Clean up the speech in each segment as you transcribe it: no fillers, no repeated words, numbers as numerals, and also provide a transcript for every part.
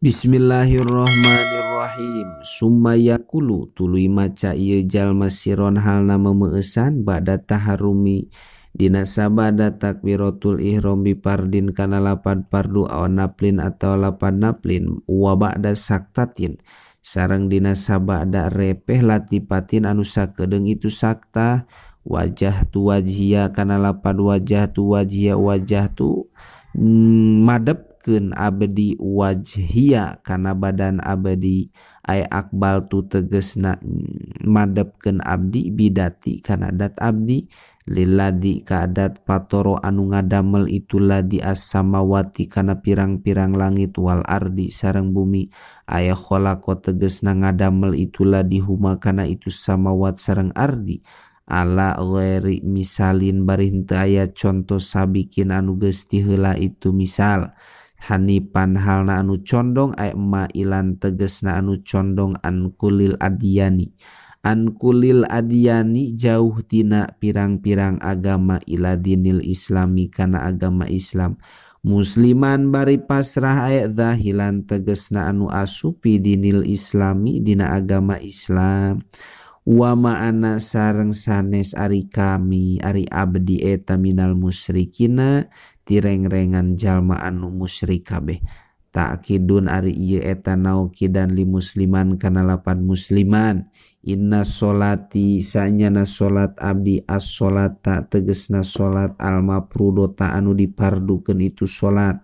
Bismillahirrahmanirrahim. Summa yakulu tuluy maca ieu jalma siron halna memeusan ba'da taharumi dina sabada takbiratul ihram bi fardin kana lapad fardu aw naplin atau lapad naplin wa ba'da saktatin sareng dina sabada repeh latipatin anu sakedeung itu sakta wajah tu wajhiya kana lapad wajah tu wajhiya wajah tu madepkeun abdi wajhiya kana badan abdi ay akbal tu tegesna madepkeun abdi bidati kana dat abdi liladi kaadat patoro anu ngadamel itulah di as-samawati kana pirang-pirang langit wal ardi sareng bumi aya kholaqo tegesna ngadamel itulah di huma kana itu samawat sareng ardi ala ghairi misalin bari henteu aya contoh sabikin anu geus ti heula itu misal hanifan halna anu condong ay mailan tegesna anu condong an kulil adiyani jauh tina pirang-pirang agama ila dinil islami kana agama Islam musliman bari pasrah aya zahilan tegesna anu asupi dinil islami dina agama Islam wa ma'ana sareng sanes ari kami ari abdi eta minal musyrikina tireng-rengan jalma anu musyrik kabeh ta'kidun ari ieu eta naukidan li musliman kana lapad musliman inna sholati sanyana salat abdi as-sholata tegesna salat al-mafrudota anu dipardukeun itu salat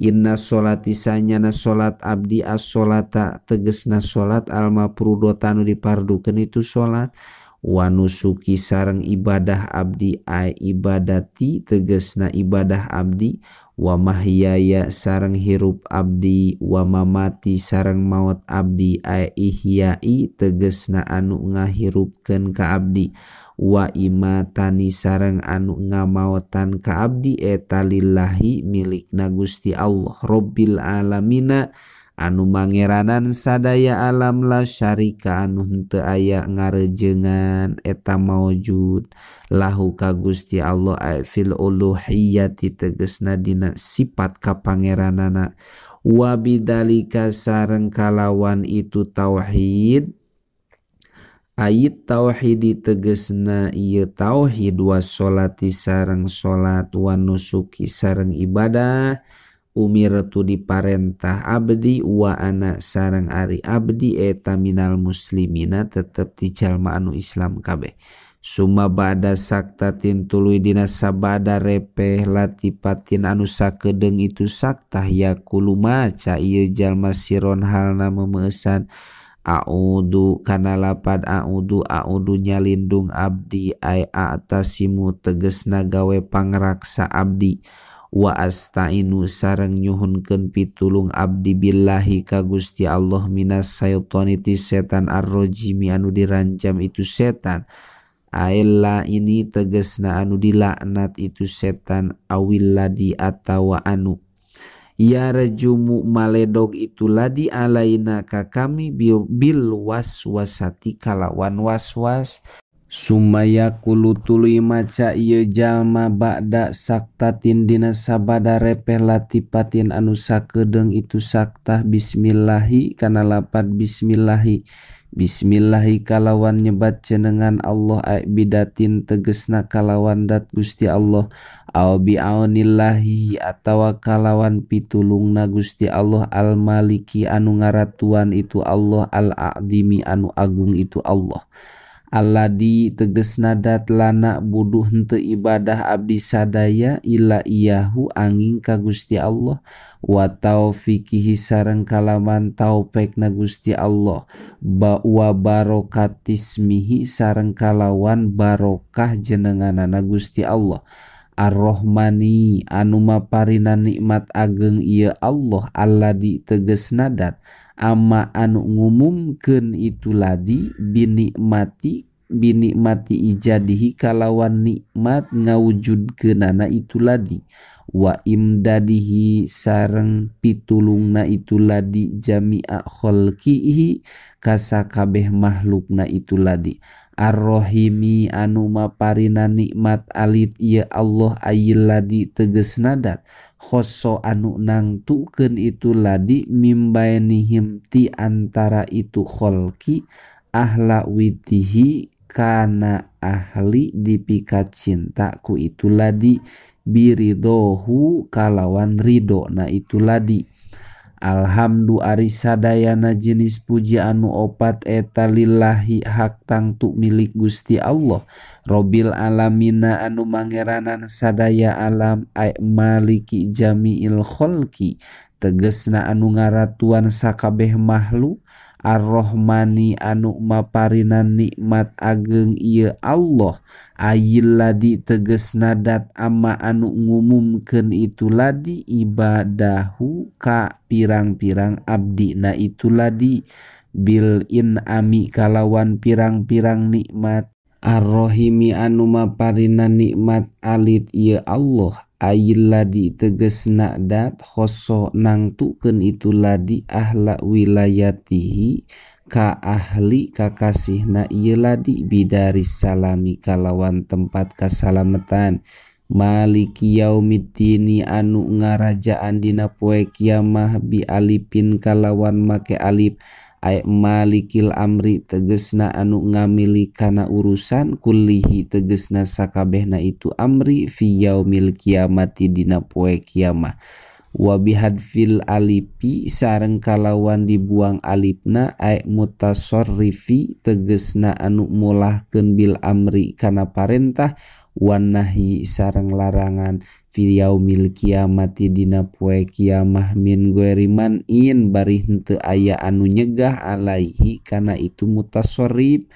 inna sholati sanyana salat abdi as-sholata tegesna salat al-mafrudota anu dipardukeun itu salat wa nusuki sareng ibadah abdi ay ibadati tegesna ibadah abdi wa mahyaya sareng hirup abdi wa mamati sareng maut abdi ay ihyai tegesna anu ngahirupkeun ka abdi wa imatani sareng anu ngamaotan ka abdi eta lillahi milikna Gusti Allah Rabbil alamina anu mangeranan sadaya alam la syarika anu henteu aya ngarejengan eta maujud lahu ka Gusti Allah ay fil uluhiyyati tegesna dina sifat kapangeranana wa bidzalika sareng kalawan itu tauhid ayat tauhidi tegesna ieu tauhid was sholati sareng salat wa nusuki sareng ibadah umirtu diparentah abdi wa ana sareng ari abdi eta minal muslimina tetep ti jalma anu Islam kabeh summa ba'da saktatin tuluy dina sabada repeh latipatin anu sakedeung itu saktah yaqulu maca ieu jalma siron halna memeusan a'udzu kana lapad a'udzu nyalindung abdi ay atasimu tegesna gawe pangraksa abdi wa astainu sareng nyuhunkeun pitulung abdi billahi ka Gusti Allah minas syaitani ti setan ar-rajimi anu dirancam itu setan ailla ini tegesna anu dilaknat itu setan awilladi atawa anu ya rajumu maledog itu ladi alaina ka kami bil waswasati kalawan waswas sumaya kulu tuluy maca ieu jalma ba'da saktatin dina sabada repeh latipatin anu sakedeung itu saktah bismillahi kana lapad bismillahi bismillahi kalawan nyebat cenengan Allah ay bidatin tegesna kalawan dat Gusti Allah aw bi'aunillahi atawa kalawan pitulungna Gusti Allah al-maliki anu ngaratuan itu Allah al-a'dimi anu agung itu Allah alladzi tegesna dat lana buduh henteu ibadah abdi sadaya illa iyahu angin ka Gusti Allah wa taufiqihi sareng kalawan taufeqna Gusti Allah wa barokatismihi sareng kalawan barokah jenenganana Gusti Allah Ar-Rahmani anu maparina nikmat ageng ieu Allah alladzi tegesna dat amma anu ngumumkeun itu ladi binikmati ijadihi kalawan nikmat ngawujudkeunana itu ladi wa imdadihi sareng pitulungna itu ladi jami'a khalqihi kasakabeh makhlukna itu ladi Ar-Rahimi anu maparina nikmat alit ieu Allah ayil ladi tegesna dat khosso anu nangtukeun itu ladi mimbainihim ti antara itu kholki ahla witihi kana ahli dipikat cinta ku itu ladi biridohu kalawan ridho na itu ladi. Alhamdu ari sadayana jenis puji anu opat eta lillahi hak tangtu milik Gusti Allah Robbil alamina anu mangeranan sadaya alam ay maliki jamiil kholqi tegesna anu ngaratuan sakabeh makhluk Ar-Rahmani anu maparinan nikmat ageng ieu Allah ayil ladi tegesna dat amma anu ngumumkeun itu ladi ibadahu ka pirang-pirang abdi na itu ladi bil inami kalawan pirang-pirang nikmat Ar-Rahimi anu maparinan nikmat alit ieu Allah ayil ladi tegesna dat khosso nangtukeun itu ladi ahla wilayatihi ka ahli kakasihna ieu ladi bidaris salami kalawan tempat kasalamatan maliki yaumiddini anu ngarajaan dina poe kiamah bi alipin kalawan make alif ay malikil amri tegesna anu ngamili kana urusan kullihi tegesna sakabehna itu amri fi yaumil kiamati dina poe kiamah wa bihadfil alipi sareng kalawan dibuang alipna ay mutasarrifi tegesna anu mulahkeun bil amri kana parentah wan nahyi sareng larangan fi yaumil kiamati dina poe kiamah min gueriman in bari henteu aya anu nyegah alaihi kana itu mutasarrif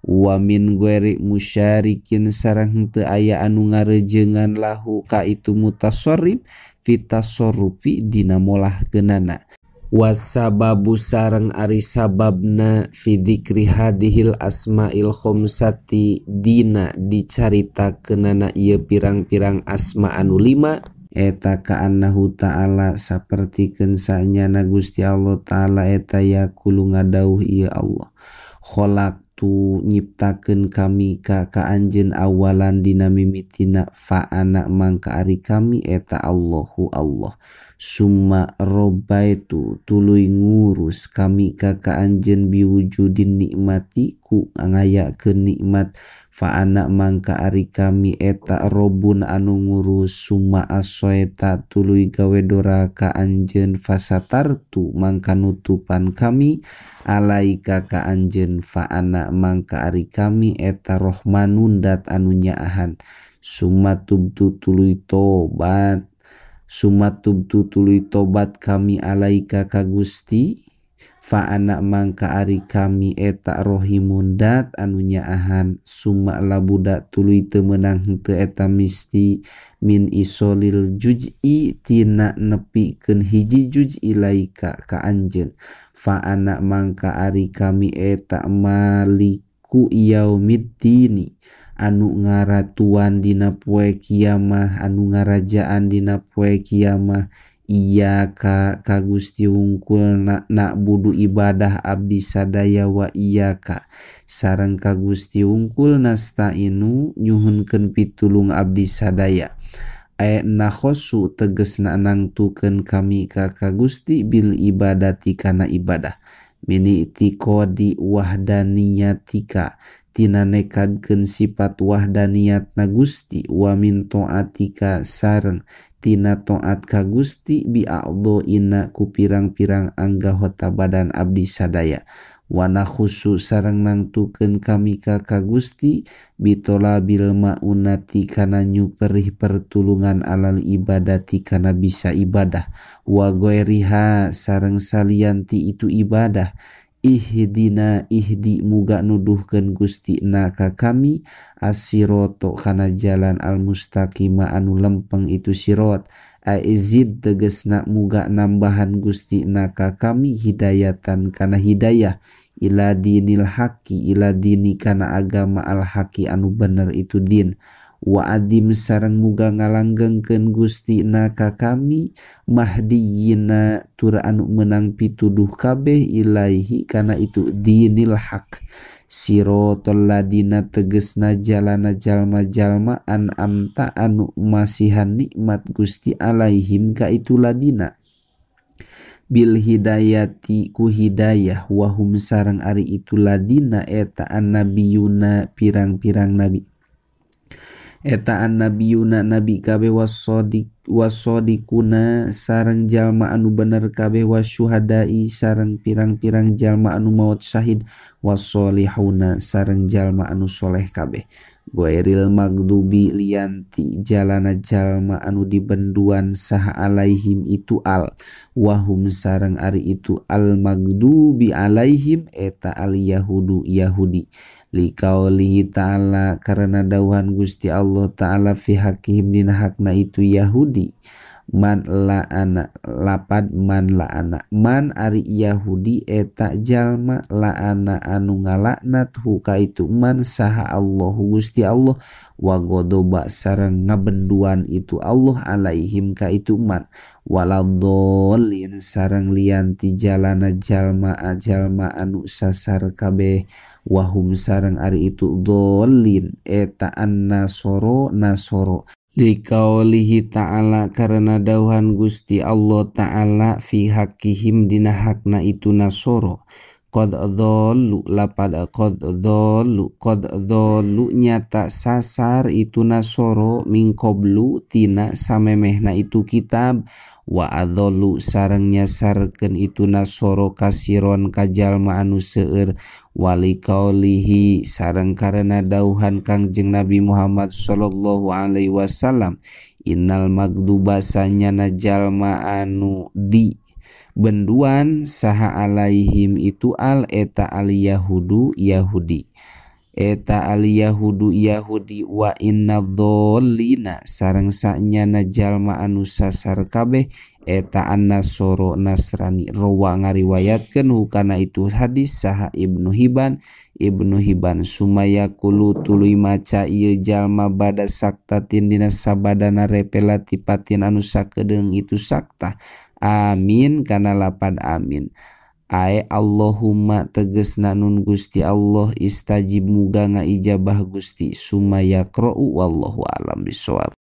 wa min gueri musyarikin sareng henteu aya anu ngareujeungan lahu ka itu mutasarrif fi tasarrufi dina molahkeunana wasababu sareng ari sababna fi dzikri hadhil asmail khamsati dina dicaritakeunana ieu pirang-pirang asma anu 5 eta ka annahu ta'ala sapertikeun sanyana Gusti Allah taala eta yaqulu ngadauh ieu Allah khalaqtu nyiptakeun kami ka anjeun awalan dina mimitina fa ana mangka ari kami eta Allahu Allah summa robaitu tuluy ngurus kami ka anjeun biwujudin nikmati ku ngayakeun nikmat fa ana mangka ari kami eta robun anu ngurus summa asoeta tuluy gawe dora ka anjeun fasatartu mangka nutupan kami alaika ka anjeun fa ana mangka ari kami eta rahmanun dat anu nyaahan summa tubtu tuluy tobat Sumatubtu tuluy tobat kami alaika ka Gusti fa anak mangka ari kami eta rohimun dat anu nyaahan summa labuda tuluy teu meunang henteu eta misti min isolil juz'i tina nepikeun hiji juz'i laika ka anjeun fa anak mangka ari kami eta maliku yaumiddini anu ngaratuan dina poe kiamah anu ngarajaan dina poe kiamah iya ka Gusti wungkul na budu ibadah abdi sadaya wa iya ka sareng ka Gusti wungkul nasta'inu nyuhunkeun pitulung abdi sadaya ay nakhosu tegesna nangtukeun kami ka Gusti bil ibadati kana ibadah mini itiqadi wahdaniyatika tina nekadkeun sifat wahdaniyat na Gusti wa min taatika sareng tina taat ka Gusti bi a'dhaina ku pirang-pirang anggota badan abdi sadaya wa nakhusu sareng nangtukeun kami ka Gusti bitolabil maunati kana nyuperih pertulungan alal ibadati kana bisa ibadah wa ghairiha sareng salianti itu ibadah ihdina ihdi muga nuduhkeun Gusti na ka kami as-sirata kana jalan al-mustaqima anu lempeng itu sirat aizid tegesna muga nambahan Gusti na ka kami hidayatan kana hidayah ila dinil haqi ila dini kana agama al-haqi anu bener itu din wa adim sareng muga ngalanggengkeun Gusti na ka kami mahdiyina tur anu meunang pituduh kabeh ilaihi kana itu dinil haq sirotol ladina tegesna jalana jalma-jalma an'amta anu masihan nikmat Gusti alaihim ka itu ladina bil hidayati ku hidayah wahum sareng ari itu ladina eta annabiyuna pirang-pirang nabi eta annabiyuna nabi kabeh wasodikuna sareng jalma anu bener kabeh wasyuhadai sareng pirang-pirang jalma anu maut syahid wasolihuna sareng jalma anu soleh kabeh Ghairil magdubi lianti jalana jalma anu dibenduan saha alaihim itu al wahum sareng ari itu al magdubi alaihim eta al yahudu yahudi liqaulihi ta'ala karena dauhan Gusti Allah ta'ala fi hakihim dina hakna itu Yahudi man la'ana lapad man la'ana man ari Yahudi eta jalma la'ana anu ngalaknat huka itu man saha Allah Gusti Allah wa godoba sareng ngabenduan itu Allah alaihim ka itu man waladolin sareng lianti jalana jalma anu sasar kabeh wahum sareng ari itu dolin eta an-nasoro nasoro liqaulihi ta'ala karena dauhan Gusti Allah ta'ala fi hakihim dina hakna itu nasoro qad dhallu lapad qad dhallu nyata sasar itu nasoro min qablu tina samemehna itu kitab wa adhallu sareng nyasarkeun itu nasoro kasiron kajalma anu seueur waliqaulihi sareng karena dauhan Kangjeng Nabi Muhammad sallallahu alaihi wasallam innal magduba sanyana jalma anu di benduan saha alaihim itu al eta al yahudu yahudi eta al yahudu yahudi wa innadh-dhallina sareng sanyana jalma anu sasar kabeh eta an-nasoro nasrani rawa ngariwayatkeun hukana itu hadis saha Ibnu Hibban sumaya kulu tuluy maca ieu jalma bada saktatin dina sabadana repelati patin anu sakedeung itu sakta amin kana lapad amin ae Allahumma tegesna nun Gusti Allah istajib muga ngaijabah Gusti sumaya qra'u wallahu alam bisawab.